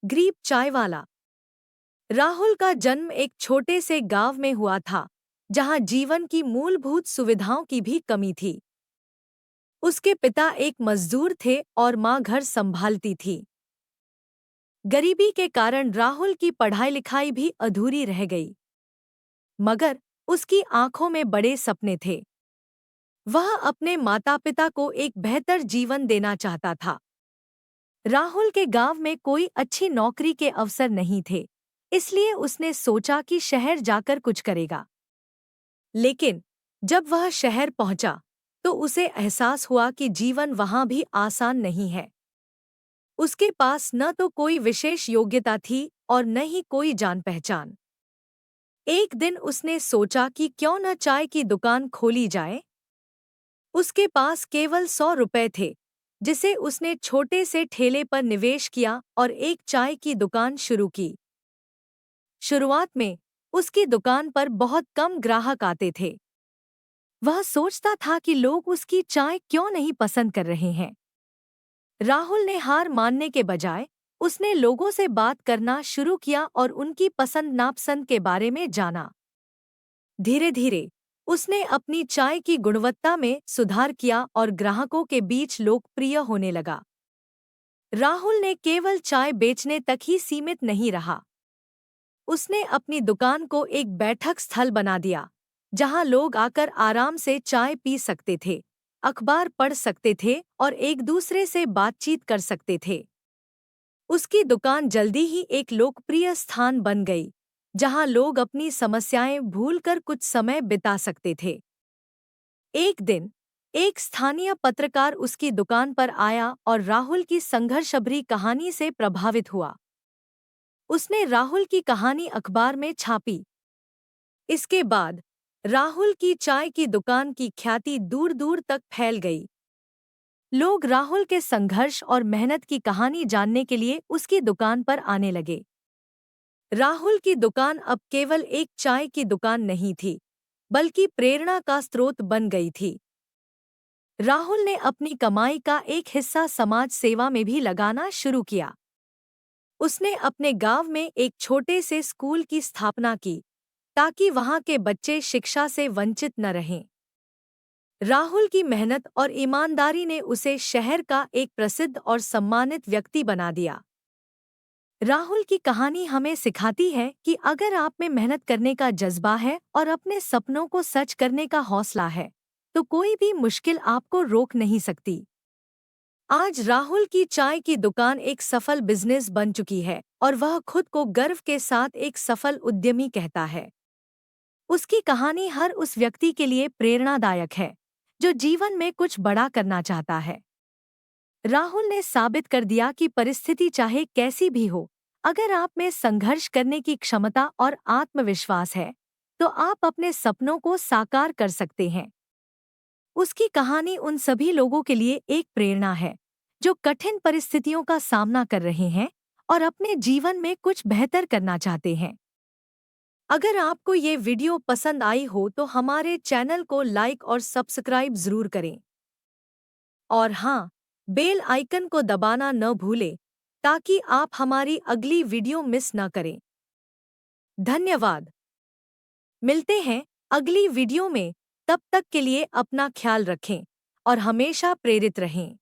गरीब चाय वाला। राहुल का जन्म एक छोटे से गांव में हुआ था, जहां जीवन की मूलभूत सुविधाओं की भी कमी थी। उसके पिता एक मजदूर थे और मां घर संभालती थी। गरीबी के कारण राहुल की पढ़ाई लिखाई भी अधूरी रह गई, मगर उसकी आंखों में बड़े सपने थे। वह अपने माता पिता को एक बेहतर जीवन देना चाहता था। राहुल के गांव में कोई अच्छी नौकरी के अवसर नहीं थे, इसलिए उसने सोचा कि शहर जाकर कुछ करेगा। लेकिन जब वह शहर पहुंचा, तो उसे एहसास हुआ कि जीवन वहां भी आसान नहीं है। उसके पास न तो कोई विशेष योग्यता थी और न ही कोई जान पहचान। एक दिन उसने सोचा कि क्यों न चाय की दुकान खोली जाए। उसके पास केवल 100 रुपए थे, जिसे उसने छोटे से ठेले पर निवेश किया और एक चाय की दुकान शुरू की। शुरुआत में उसकी दुकान पर बहुत कम ग्राहक आते थे। वह सोचता था कि लोग उसकी चाय क्यों नहीं पसंद कर रहे हैं। राहुल ने हार मानने के बजाय उसने लोगों से बात करना शुरू किया और उनकी पसंद नापसंद के बारे में जाना। धीरे धीरे उसने अपनी चाय की गुणवत्ता में सुधार किया और ग्राहकों के बीच लोकप्रिय होने लगा। राहुल ने केवल चाय बेचने तक ही सीमित नहीं रहा। उसने अपनी दुकान को एक बैठक स्थल बना दिया, जहां लोग आकर आराम से चाय पी सकते थे, अखबार पढ़ सकते थे और एक दूसरे से बातचीत कर सकते थे। उसकी दुकान जल्दी ही एक लोकप्रिय स्थान बन गई, जहां लोग अपनी समस्याएं भूलकर कुछ समय बिता सकते थे। एक दिन एक स्थानीय पत्रकार उसकी दुकान पर आया और राहुल की संघर्षभरी कहानी से प्रभावित हुआ। उसने राहुल की कहानी अखबार में छापी। इसके बाद राहुल की चाय की दुकान की ख्याति दूर दूर तक फैल गई। लोग राहुल के संघर्ष और मेहनत की कहानी जानने के लिए उसकी दुकान पर आने लगे। राहुल की दुकान अब केवल एक चाय की दुकान नहीं थी, बल्कि प्रेरणा का स्रोत बन गई थी। राहुल ने अपनी कमाई का एक हिस्सा समाज सेवा में भी लगाना शुरू किया। उसने अपने गांव में एक छोटे से स्कूल की स्थापना की, ताकि वहां के बच्चे शिक्षा से वंचित न रहें। राहुल की मेहनत और ईमानदारी ने उसे शहर का एक प्रसिद्ध और सम्मानित व्यक्ति बना दिया। राहुल की कहानी हमें सिखाती है कि अगर आप में मेहनत करने का जज्बा है और अपने सपनों को सच करने का हौसला है, तो कोई भी मुश्किल आपको रोक नहीं सकती। आज राहुल की चाय की दुकान एक सफल बिजनेस बन चुकी है और वह खुद को गर्व के साथ एक सफल उद्यमी कहता है। उसकी कहानी हर उस व्यक्ति के लिए प्रेरणादायक है, जो जीवन में कुछ बड़ा करना चाहता है। राहुल ने साबित कर दिया कि परिस्थिति चाहे कैसी भी हो, अगर आप में संघर्ष करने की क्षमता और आत्मविश्वास है, तो आप अपने सपनों को साकार कर सकते हैं। उसकी कहानी उन सभी लोगों के लिए एक प्रेरणा है, जो कठिन परिस्थितियों का सामना कर रहे हैं और अपने जीवन में कुछ बेहतर करना चाहते हैं। अगर आपको ये वीडियो पसंद आई हो तो हमारे चैनल को लाइक और सब्सक्राइब जरूर करें। और हाँ, बेल आइकन को दबाना न भूलें, ताकि आप हमारी अगली वीडियो मिस न करें। धन्यवाद। मिलते हैं अगली वीडियो में, तब तक के लिए अपना ख्याल रखें और हमेशा प्रेरित रहें।